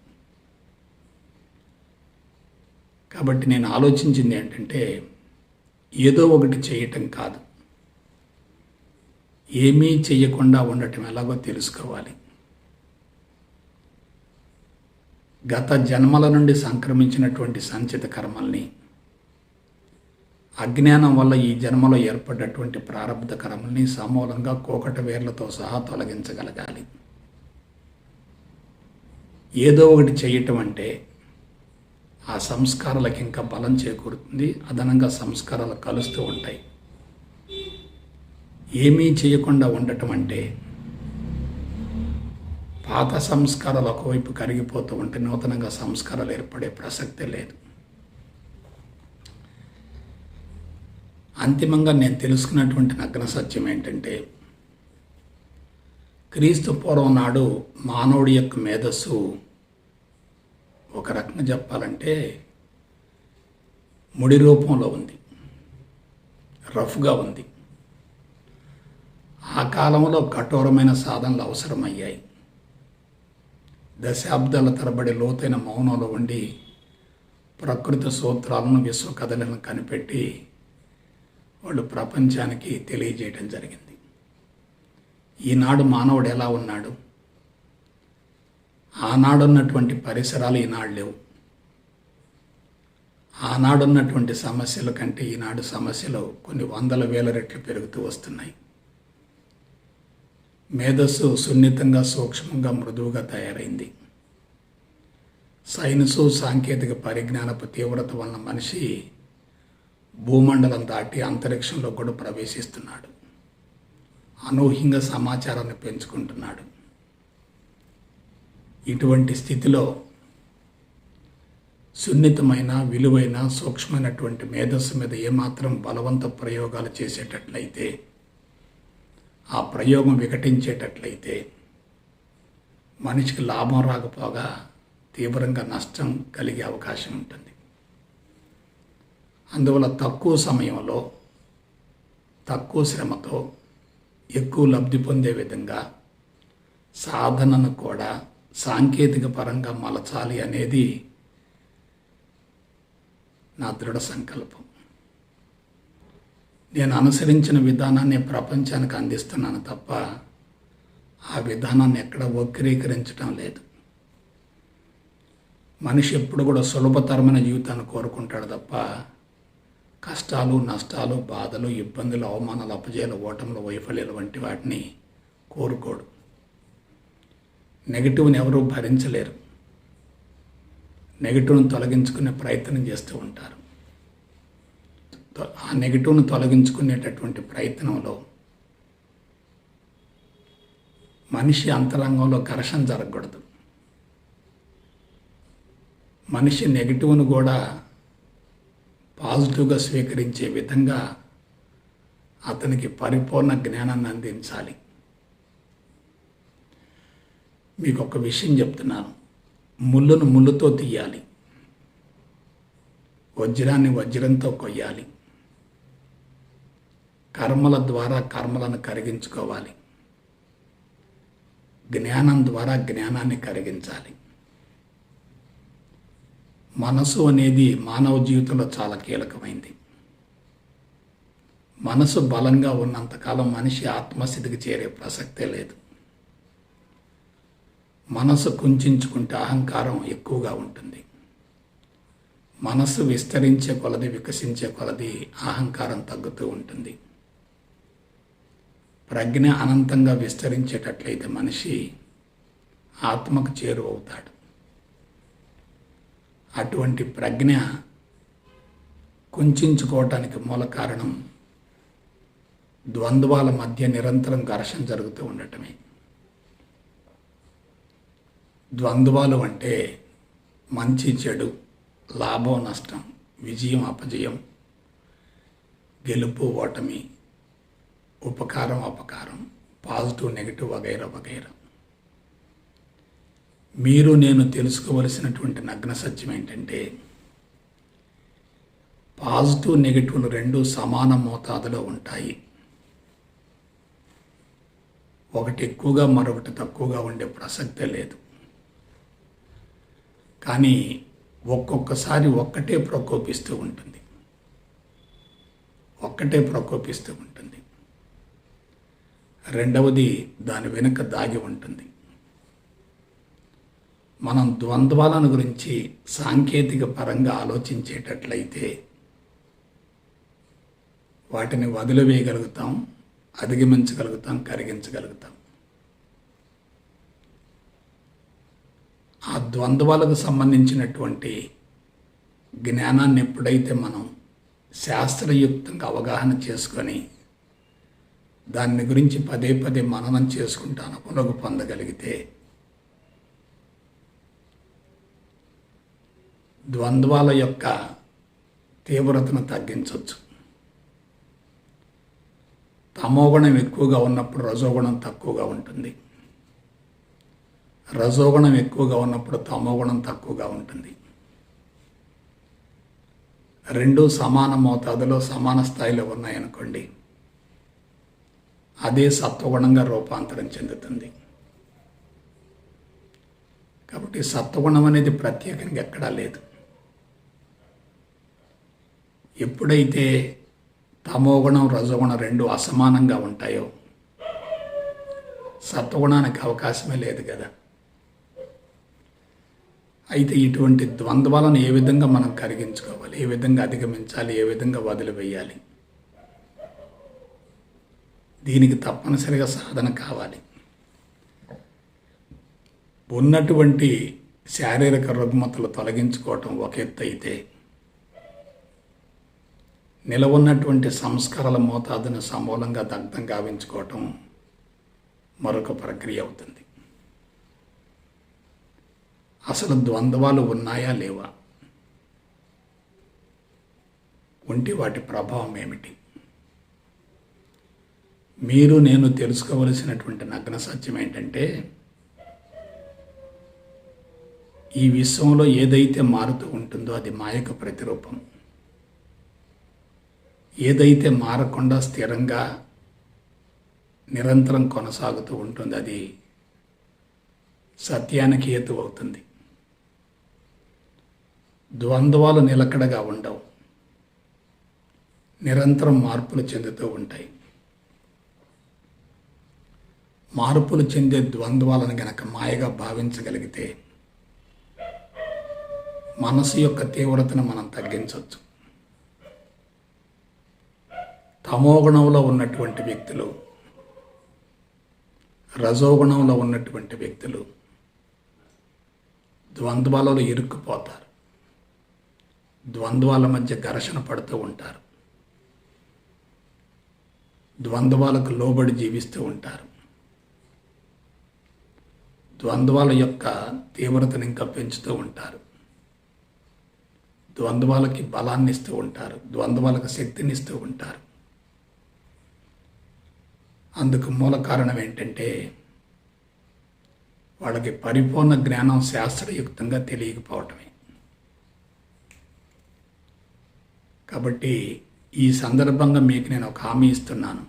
కాబట్టి నేను ఆలోచించింది ఏంటంటే ఏదో ఒకటి చేయటం కాదు, ఏమీ చెయ్యకుండా ఉండటం ఎలాగో తెలుసుకోవాలి. గత జన్మల నుండి సంక్రమించినటువంటి సంచిత కర్మల్ని, అజ్ఞానం వల్ల ఈ జన్మలో ఏర్పడ్డటువంటి ప్రారంభ కర్మల్ని సమూలంగా కోకట వేర్లతో సహా తొలగించగలగాలి. ఏదో ఒకటి చేయటం అంటే ఆ సంస్కారాలకు ఇంకా బలం చేకూరుతుంది, అదనంగా సంస్కారాలు కలుస్తూ ఉంటాయి. ఏమీ చేయకుండా ఉండటం అంటే పాత సంస్కారాలు ఒకవైపు కరిగిపోతూ ఉంటే నూతనంగా సంస్కారాలు ఏర్పడే ప్రసక్తే లేదు. అంతిమంగా నేను తెలుసుకున్నటువంటి నగ్న సత్యం ఏంటంటే క్రీస్తు పూర్వం నాడు మానవుడి యొక్క మేధస్సు ఒక రకంగా చెప్పాలంటే ముడి రూపంలో ఉంది, రఫ్గా ఉంది. ఆ కాలంలో కఠోరమైన సాధనలు అవసరమయ్యాయి. దశాబ్దాల తరబడి లోతైన మౌనంలో ఉండి ప్రకృతి సూత్రాలను, విశ్వ కథలను కనిపెట్టి వాళ్ళు ప్రపంచానికి తెలియజేయడం జరిగింది. ఈనాడు మానవుడు ఎలా ఉన్నాడు? ఆనాడున్నటువంటి పరిసరాలు ఈనాడు లేవు. ఆనాడున్నటువంటి సమస్యల కంటే ఈనాడు సమస్యలు కొన్ని వందల వేల రెట్లు పెరుగుతూ వస్తున్నాయి. మేధస్సు సున్నితంగా, సూక్ష్మంగా, మృదువుగా తయారైంది. సైన్సు, సాంకేతిక పరిజ్ఞానపు తీవ్రత వలన మనిషి భూమండలం దాటి అంతరిక్షంలో కూడా ప్రవేశిస్తున్నాడు. అనూహ్యంగా సమాచారాన్ని పెంచుకుంటున్నాడు. ఇటువంటి స్థితిలో సున్నితమైన, విలువైన, సూక్ష్మమైనటువంటి మేధస్సు మీద ఏమాత్రం బలవంత ప్రయోగాలు చేసేటట్లయితే, ఆ ప్రయోగం వికటించేటట్లయితే మనిషికి లాభం రాకపోగా తీవ్రంగా నష్టం కలిగే అవకాశం ఉంటుంది. అందువల్ల తక్కువ సమయంలో, తక్కువ శ్రమతో ఎక్కువ లబ్ధి పొందే విధంగా సాధనను కూడా సాంకేతిక పరంగా మలచాలి అనేది నా దృఢ సంకల్పం. నేను అనుసరించిన విధానాన్ని ప్రపంచానికి అందిస్తున్నాను తప్ప ఆ విధానాన్ని ఎక్కడ వక్రీకరించడం లేదు. మనిషి ఎప్పుడు కూడా సులభతరమైన జీవితాన్ని కోరుకుంటాడు తప్ప కష్టాలు, నష్టాలు, బాధలు, ఇబ్బందులు, అవమానాలు, అపజయాలు, ఓటములు, వైఫల్యాలు వంటి వాటిని కోరుకోడు. నెగిటివ్ని ఎవరూ భరించలేరు. నెగిటివ్ను తొలగించుకునే ప్రయత్నం చేస్తూ ఉంటారు. ఆ నెగిటివ్ను తొలగించుకునేటటువంటి ప్రయత్నంలో మనిషి అంతరంగంలో ఘర్షణ జరగకూడదు. మనిషి నెగిటివ్ను కూడా పాజిటివ్గా స్వీకరించే విధంగా అతనికి పరిపూర్ణ జ్ఞానాన్ని అందించాలి. మీకు ఒక విషయం చెప్తున్నాను. ముళ్ళును ముళ్ళుతో తీయాలి, వజ్రాన్ని వజ్రంతో కొయ్యాలి. కర్మల ద్వారా కర్మలను కరిగించుకోవాలి. జ్ఞానం ద్వారా జ్ఞానాన్ని కరిగించాలి. మనసు అనేది మానవ జీవితంలో చాలా కీలకమైంది. మనసు బలంగా ఉన్నంతకాలం మనిషి ఆత్మస్థితికి చేరే ప్రసక్తే లేదు. మనసు కుంచుకుంటే అహంకారం ఎక్కువగా ఉంటుంది. మనసు విస్తరించే కొలది, వికసించే కొలది అహంకారం తగ్గుతూ ఉంటుంది. ప్రజ్ఞ అనంతంగా విస్తరించేటట్లయితే మనిషి ఆత్మకు చేరువవుతాడు. అటువంటి ప్రజ్ఞ కుంచుకోవటానికి మూల కారణం ద్వంద్వాల మధ్య నిరంతరం ఘర్షణ జరుగుతూ ఉండటమే. ద్వంద్వాలు అంటే మంచి చెడు, లాభం నష్టం, విజయం అపజయం, గెలుపు ఓటమి, ఉపకారం అపకారం, పాజిటివ్ నెగిటివ్ వగైరా వగైరా. మీరు నేను తెలుసుకోవలసినటువంటి నగ్న సత్యం ఏంటంటే పాజిటివ్ నెగిటివ్లు రెండు సమాన మోతాదులో ఉంటాయి. ఒకటి ఎక్కువగా మరొకటి తక్కువగా ఉండే ప్రసక్తే లేదు. కానీ ఒక్కొక్కసారి ఒక్కటే ప్రకోపిస్తూ ఉంటుంది. రెండవది దాని వెనుక దాగి ఉంటుంది. మనం ద్వంద్వాలను గురించి సాంకేతిక పరంగా ఆలోచించేటట్లయితే వాటిని వదిలివేయగలుగుతాం, అధిగమించగలుగుతాం, కరిగించగలుగుతాం. ఆ ద్వంద్వాలకు సంబంధించినటువంటి జ్ఞానాన్ని ఎప్పుడైతే మనం శాస్త్రయుక్తంగా అవగాహన చేసుకొని దాన్ని గురించి పదే పదే మననం చేసుకుంటాను పునగు పొందగలిగితే ద్వంద్వాల యొక్క తీవ్రతను తగ్గించవచ్చు. తమోగుణం ఎక్కువగా ఉన్నప్పుడు రజోగుణం తక్కువగా ఉంటుంది. రజోగుణం ఎక్కువగా ఉన్నప్పుడు తమోగుణం తక్కువగా ఉంటుంది. రెండు సమాన మోతాదులో సమాన స్థాయిలో ఉన్నాయనుకోండి, అదే సత్వగుణంగా రూపాంతరం చెందుతుంది. కాబట్టి సత్వగుణం అనేది ప్రత్యేకంగా ఎక్కడా లేదు. ఎప్పుడైతే తమోగుణం రజోగుణం రెండు అసమానంగా ఉంటాయో సత్వగుణానికి అవకాశమే లేదు కదా. అయితే ఇటువంటి ద్వంద్వాలను ఏ విధంగా మనం కరిగించుకోవాలి, ఏ విధంగా అధిగమించాలి, ఏ విధంగా వదిలివేయాలి, దీనికి తప్పనిసరిగా సాధన కావాలి. ఉన్నటువంటి శారీరక రుగ్మతలు తొలగించుకోవటం ఒక ఎత్తు అయితే, నిలవున్నటువంటి సంస్కారాల మోతాదును సమూలంగా దగ్ధం గావించుకోవటం మరొక ప్రక్రియ అవుతుంది. అసలు ద్వంద్వాలు ఉన్నాయా లేవా, ఉంటే వాటి ప్రభావం ఏమిటి? మీరు నేను తెలుసుకోవలసినటువంటి నగ్న సత్యం ఏంటంటే, ఈ విశ్వంలో ఏదైతే మారుతూ ఉంటుందో అది మాయకు ప్రతిరూపం. ఏదైతే మారకుండా స్థిరంగా నిరంతరం కొనసాగుతూ ఉంటుంది అది సత్యానికి హేతు అవుతుంది. ద్వంద్వాలు నిలకడగా ఉండవు, నిరంతరం మార్పులు చెందుతూ ఉంటాయి. మార్పులు చెందే ద్వంద్వాలను గనక మాయగా భావించగలిగితే మనసు యొక్క తీవ్రతను మనం తగ్గించవచ్చు. తమోగుణంలో ఉన్నటువంటి వ్యక్తులు, రజోగుణంలో ఉన్నటువంటి వ్యక్తులు ద్వంద్వాలలో ఇరుక్కుపోతారు, ద్వంద్వాల మధ్య ఘర్షణ పడుతూ ఉంటారు, ద్వంద్వాలకు లోబడి జీవిస్తూ ఉంటారు, ద్వంద్వాల యొక్క తీవ్రతను ఇంకా పెంచుతూ ఉంటారు, ద్వంద్వాలకి బలాన్ని ఇస్తూ ఉంటారు, ద్వంద్వాలకు శక్తిని ఇస్తూ ఉంటారు. అందుకు మూల కారణం ఏంటంటే వాళ్ళకి పరిపూర్ణ జ్ఞానం శాస్త్రయుక్తంగా తెలియకపోవటమే. కాబట్టి ఈ సందర్భంగా మీకు నేను ఒక హామీ ఇస్తున్నాను.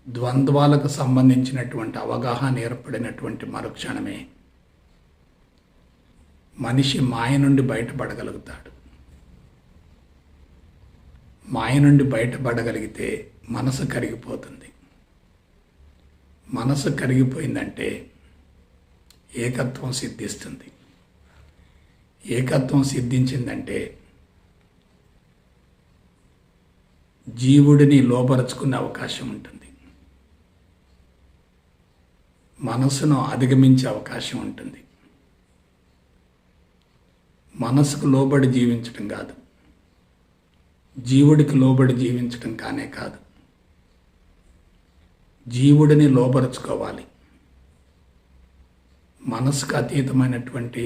ద్వంద్వాలకు సంబంధించినటువంటి అవగాహన ఏర్పడినటువంటి మరుక్షణమే మనిషి మాయ నుండి బయటపడగలుగుతాడు. మాయ నుండి బయటపడగలిగితే మనసు కరిగిపోతుంది. మనసు కరిగిపోయిందంటే ఏకత్వం సిద్ధిస్తుంది. ఏకత్వం సిద్ధించిందంటే జీవుడిని లోపరుచుకునే అవకాశం ఉంటుంది, మనసును అధిగమించే అవకాశం ఉంటుంది. మనసుకు లోబడి జీవించటం కాదు, జీవుడికి లోబడి జీవించటం కానే కాదు, జీవుడిని లోపరుచుకోవాలి. మనసుకు అతీతమైనటువంటి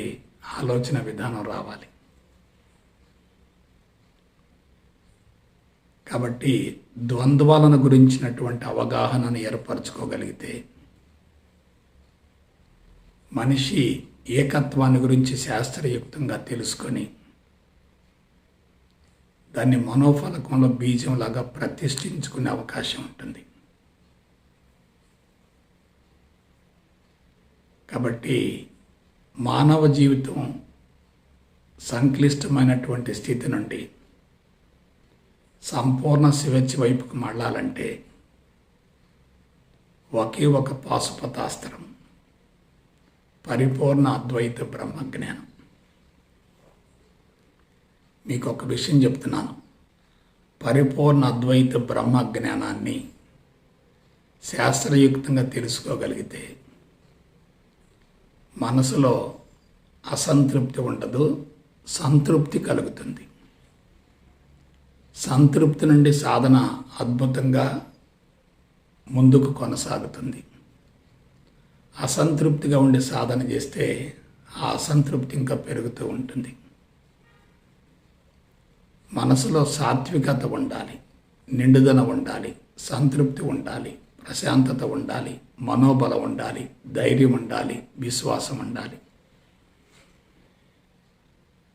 ఆలోచన విధానం రావాలి. కాబట్టి ద్వంద్వాలను గురించినటువంటి అవగాహనను ఏర్పరచుకోగలిగితే మనిషి ఏకత్వాన్ని గురించి శాస్త్రయుక్తంగా తెలుసుకొని దాన్ని మనోఫలకంలో బీజంలాగా ప్రతిష్ఠించుకునే అవకాశం ఉంటుంది. కాబట్టి మానవ జీవితం సంక్లిష్టమైనటువంటి స్థితి నుండి సంపూర్ణ స్వేచ్ఛ వైపుకు మళ్ళాలంటే ఒకే ఒక పాశుపతాస్త్రం, పరిపూర్ణ అద్వైత బ్రహ్మజ్ఞానం. మీకు ఒక విషయం చెప్తున్నాను. పరిపూర్ణ అద్వైత బ్రహ్మజ్ఞానాన్ని శాస్త్రయుక్తంగా తెలుసుకోగలిగితే మనసులో అసంతృప్తి ఉండదు, సంతృప్తి కలుగుతుంది. సంతృప్తి నుండి సాధన అద్భుతంగా ముందుకు కొనసాగుతుంది. అసంతృప్తిగా ఉండి సాధన చేస్తే ఆ అసంతృప్తి ఇంకా పెరుగుతూ ఉంటుంది. మనసులో సాత్వికత ఉండాలి, నిండుదన ఉండాలి, సంతృప్తి ఉండాలి, ప్రశాంతత ఉండాలి, మనోబలం ఉండాలి, ధైర్యం ఉండాలి, విశ్వాసం ఉండాలి.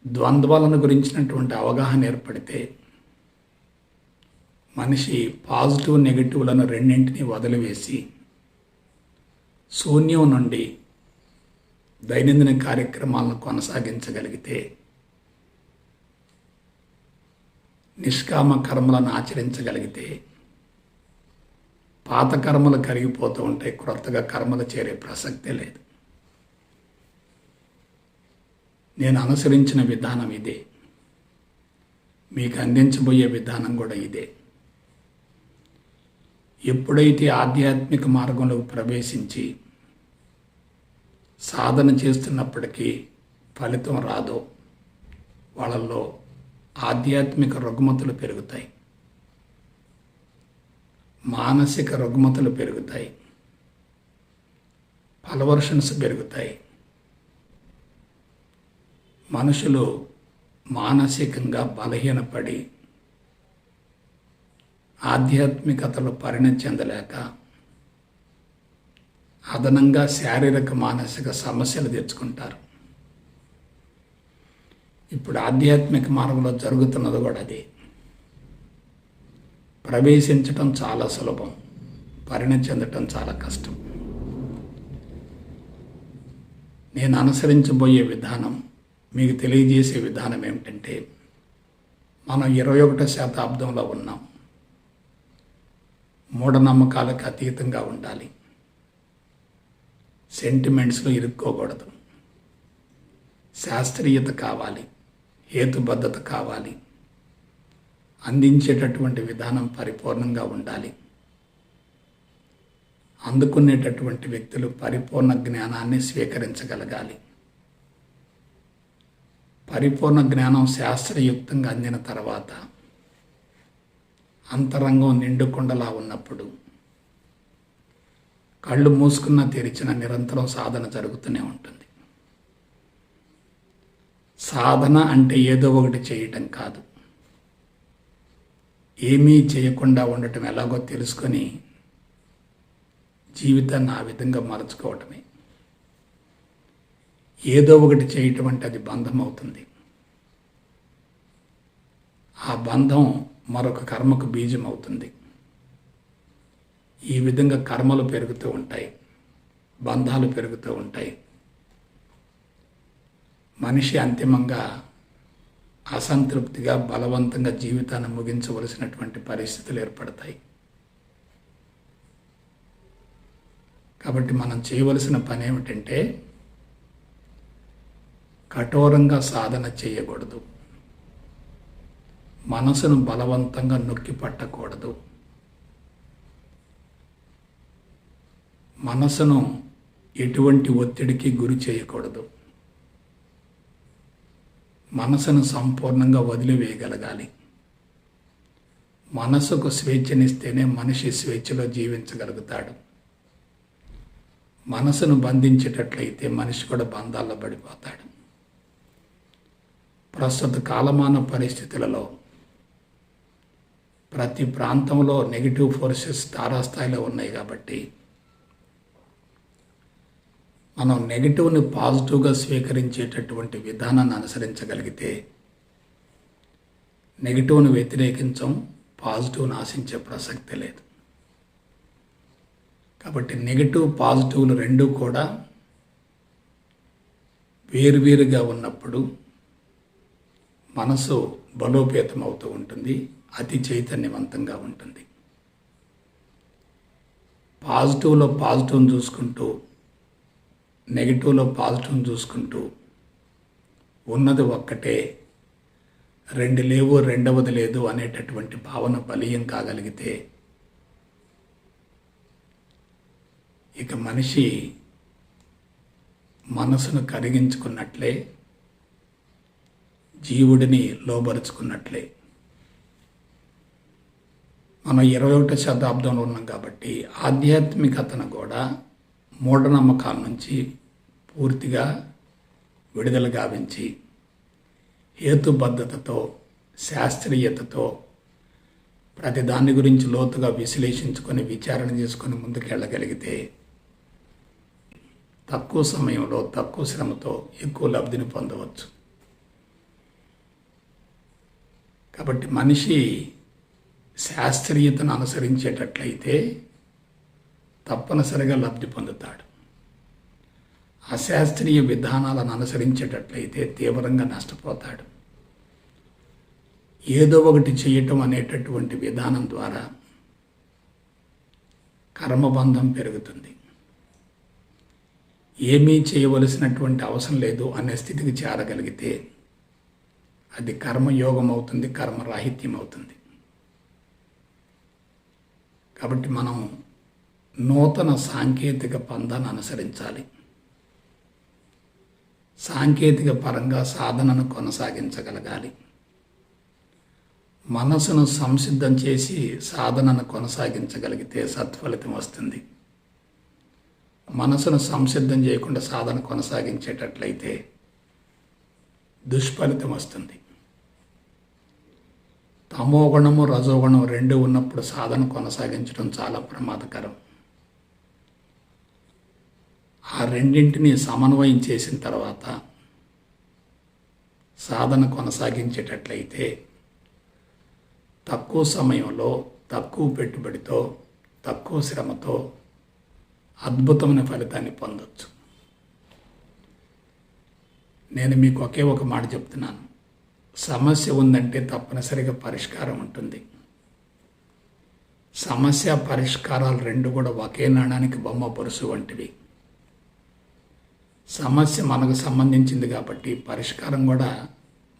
ద్వంద్వాలను గురించినటువంటి అవగాహన ఏర్పడితే మనిషి పాజిటివ్ నెగటివ్లను రెండింటినీ వదిలివేసి శూన్యం నుండి దైనందిన కార్యక్రమాలను కొనసాగించగలిగితే, నిష్కామ కర్మలను ఆచరించగలిగితే పాత కర్మలు కరిగిపోతూ ఉంటాయి, క్రొత్తగా కర్మలు చేరే ప్రసక్తే లేదు. నేను అనుసరించిన విధానం ఇదే, మీకు అందించబోయే విధానం కూడా ఇదే. ఎప్పుడైతే ఆధ్యాత్మిక మార్గంలోకి ప్రవేశించి సాధన చేస్తున్నప్పటికీ ఫలితం రాదో వాళ్ళల్లో ఆధ్యాత్మిక రుగ్మతలు పెరుగుతాయి, మానసిక రుగ్మతలు పెరుగుతాయి, పల్వర్షన్స్ పెరుగుతాయి. మనుషులు మానసికంగా బలహీనపడి ఆధ్యాత్మికతలో పరిణతి చెందలేక అదనంగా శారీరక మానసిక సమస్యలు తెచ్చుకుంటారు. ఇప్పుడు ఆధ్యాత్మిక మార్గంలో జరుగుతున్నది కూడా అదే. ప్రవేశించటం చాలా సులభం, పరిణతి చెందటం చాలా కష్టం. నేను అనుసరించబోయే విధానం, మీకు తెలియజేసే విధానం ఏమిటంటే, మనం 21వ శతాబ్దంలో ఉన్నాం. మూఢనమ్మకాలకు అతీతంగా ఉండాలి, సెంటిమెంట్స్లో ఇరుక్కోకూడదు, శాస్త్రీయత కావాలి, హేతుబద్ధత కావాలి, అందించేటటువంటి విధానం పరిపూర్ణంగా ఉండాలి. అందుకునేటటువంటి వ్యక్తులు పరిపూర్ణ జ్ఞానాన్ని స్వీకరించగలగాలి. పరిపూర్ణ జ్ఞానం శాస్త్రయుక్తంగా అందిన తర్వాత అంతరంగం నిండుకొండలా ఉన్నప్పుడు కళ్ళు మూసుకున్న తెరిచిన నిరంతరం సాధన జరుగుతూనే ఉంటుంది. సాధన అంటే ఏదో ఒకటి చేయటం కాదు, ఏమీ చేయకుండా ఉండటం ఎలాగో తెలుసుకొని జీవితాన్ని ఆ విధంగా మలుచుకోవటమే. ఏదో ఒకటి చేయటం అంటే అది బంధం అవుతుంది. ఆ బంధం మరొక కర్మకు బీజం అవుతుంది. ఈ విధంగా కర్మలు పెరుగుతూ ఉంటాయి, బంధాలు పెరుగుతూ ఉంటాయి. మనిషి అంతిమంగా అసంతృప్తిగా బలవంతంగా జీవితాన్ని ముగించవలసినటువంటి పరిస్థితులు ఏర్పడతాయి. కాబట్టి మనం చేయవలసిన పని ఏమిటంటే, కఠోరంగా సాధన చేయకూడదు, మనసును బలవంతంగా నొక్కి పట్టకూడదు, మనసును ఎటువంటి ఒత్తిడికి గురి చేయకూడదు, మనసును సంపూర్ణంగా వదిలివేయగలగాలి. మనసుకు స్వేచ్ఛనిస్తేనే మనిషి స్వేచ్ఛలో జీవించగలుగుతాడు. మనసును బంధించేటట్లయితే మనిషి కూడా బంధాల్లో పడిపోతాడు. ప్రస్తుత కాలమాన పరిస్థితులలో ప్రతి ప్రాంతంలో నెగిటివ్ ఫోర్సెస్ తారాస్థాయిలో ఉన్నాయి. కాబట్టి మనం నెగిటివ్ని పాజిటివ్గా స్వీకరించేటటువంటి విధానాన్ని అనుసరించగలిగితే నెగిటివ్ని వ్యతిరేకించం, పాజిటివ్ని ఆశించే ప్రసక్తి లేదు. కాబట్టి నెగిటివ్ పాజిటివ్లు రెండూ కూడా వేరువేరుగా ఉన్నప్పుడు మనసు బలోపేతం అవుతూ ఉంటుంది, అతి చైతన్యవంతంగా ఉంటుంది. పాజిటివ్లో పాజిటివ్ని చూసుకుంటూ, నెగిటివ్లో పాజిటివ్ని చూసుకుంటూ ఉన్నది ఒక్కటే, రెండు లేవు రెండవది లేదు అనేటటువంటి భావన బలీయం కాగలిగితే ఇక మనిషి మనసును కరిగించుకున్నట్లే, జీవుడిని లోబరుచుకున్నట్లే. మనం 21వ శతాబ్దంలో ఉన్నాం కాబట్టి ఆధ్యాత్మికతను కూడా మూఢనమ్మకాల నుంచి పూర్తిగా విడుదల గావించి హేతుబద్ధతతో, శాస్త్రీయతతో ప్రతి దాని గురించి లోతుగా విశ్లేషించుకొని విచారణ చేసుకొని ముందుకెళ్ళగలిగితే తక్కువ సమయంలో తక్కువ శ్రమతో ఎక్కువ లబ్ధిని పొందవచ్చు. కాబట్టి మనిషి శాస్త్రీయతను అనుసరించేటట్లయితే తప్పనిసరిగా లబ్ధి పొందుతాడు. అశాస్త్రీయ విధానాలను అనుసరించేటట్లయితే తీవ్రంగా నష్టపోతాడు. ఏదో ఒకటి చేయటం అనేటటువంటి విధానం ద్వారా కర్మబంధం పెరుగుతుంది. ఏమీ చేయవలసినటువంటి అవసరం లేదు అనే స్థితికి చేరగలిగితే అది కర్మయోగం అవుతుంది, కర్మరాహిత్యం అవుతుంది. కాబట్టి మనం నూతన సాంకేతిక పంథాను అనుసరించాలి. సాంకేతిక పరంగా సాధనను కొనసాగించగలగాలి. మనసును సంసిద్ధం చేసి సాధనను కొనసాగించగలిగితే సత్ఫలితం వస్తుంది. మనసును సంసిద్ధం చేయకుండా సాధన కొనసాగించేటట్లయితే దుష్ఫలితం వస్తుంది. తమోగుణము రజోగుణం రెండు ఉన్నప్పుడు సాధన కొనసాగించడం చాలా ప్రమాదకరం. ఆ రెండింటిని సమన్వయం చేసిన తర్వాత సాధన కొనసాగించేటట్లయితే తక్కువ సమయంలో, తక్కువ పెట్టుబడితో, తక్కువ శ్రమతో అద్భుతమైన ఫలితాన్ని పొందవచ్చు. నేను మీకు ఒకే ఒక మాట చెప్తున్నాను. సమస్య ఉందంటే తప్పనిసరిగా పరిష్కారం ఉంటుంది. సమస్య పరిష్కారాలు రెండు కూడా ఒకే నాణానికి బొమ్మ బొరుసు వంటివి. సమస్య మనకు సంబంధించింది కాబట్టి పరిష్కారం కూడా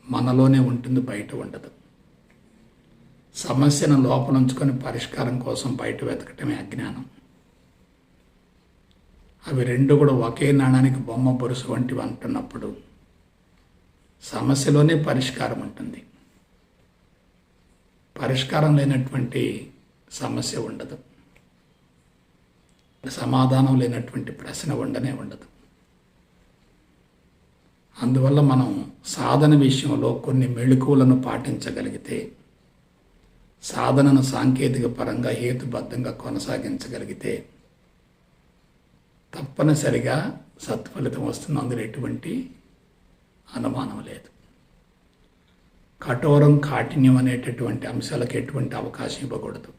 మనలోనే ఉంటుంది, బయట ఉండదు. సమస్యను లోపల ఉంచుకొని పరిష్కారం కోసం బయట వెతకటమే అజ్ఞానం. అవి రెండు కూడా ఒకే నాణానికి బొమ్మ బొరుసు వంటివి అంటున్నప్పుడు సమస్యలోనే పరిష్కారం ఉంటుంది. పరిష్కారం లేనటువంటి సమస్య ఉండదు. సమాధానం లేనటువంటి ప్రశ్న ఉండనే ఉండదు. అందువల్ల మనం సాధన విషయంలో కొన్ని మెళకువలను పాటించగలిగితే, సాధనను సాంకేతిక పరంగా హేతుబద్ధంగా కొనసాగించగలిగితే తప్పనిసరిగా సత్ఫలితం వస్తుంది. అందులో ఎటువంటి అనుమానం లేదు. కఠోరం, కాఠిన్యం అనేటటువంటి అంశాలకు ఎటువంటి అవకాశం ఇవ్వకూడదు.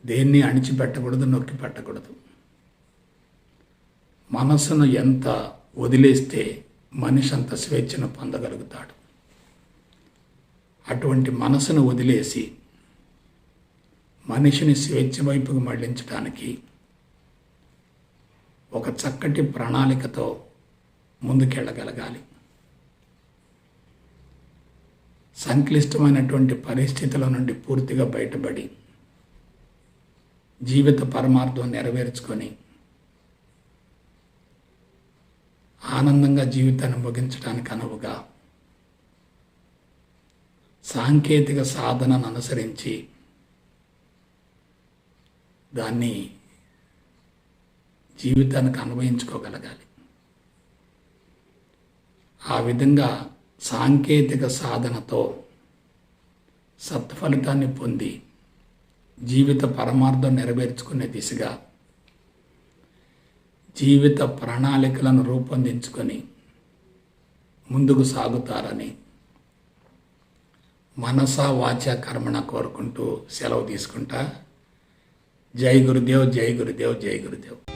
దేన్ని అణిచిపెట్టకూడదు, నొక్కి పెట్టకూడదు. మనస్సును ఎంత వదిలేస్తే మనిషి అంత స్వేచ్ఛను పొందగలుగుతాడు. అటువంటి మనసును వదిలేసి మనిషిని స్వేచ్ఛ వైపుకు మళ్లించడానికి ఒక చక్కటి ప్రణాళికతో ముందుకెళ్ళగలగాలి. సంక్లిష్టమైనటువంటి పరిస్థితుల నుండి పూర్తిగా బయటపడి జీవిత పరమార్థం నెరవేర్చుకొని ఆనందంగా జీవితాన్ని ముగించడానికి అనువుగా సాంకేతిక సాధనను అనుసరించి దాన్ని జీవితానికి అన్వయించుకోగలగాలి. ఆ విధంగా సాంకేతిక సాధనతో సత్ఫలితాన్ని పొంది జీవిత పరమార్థం నెరవేర్చుకునే దిశగా జీవిత ప్రణాళికలను రూపొందించుకొని ముందుకు సాగుతారని మనసా వాచ కర్మణ కోరుకుంటూ సెలవు తీసుకుంటా. జై గురుదేవ్, జై గురుదేవ్, జై గురుదేవ్.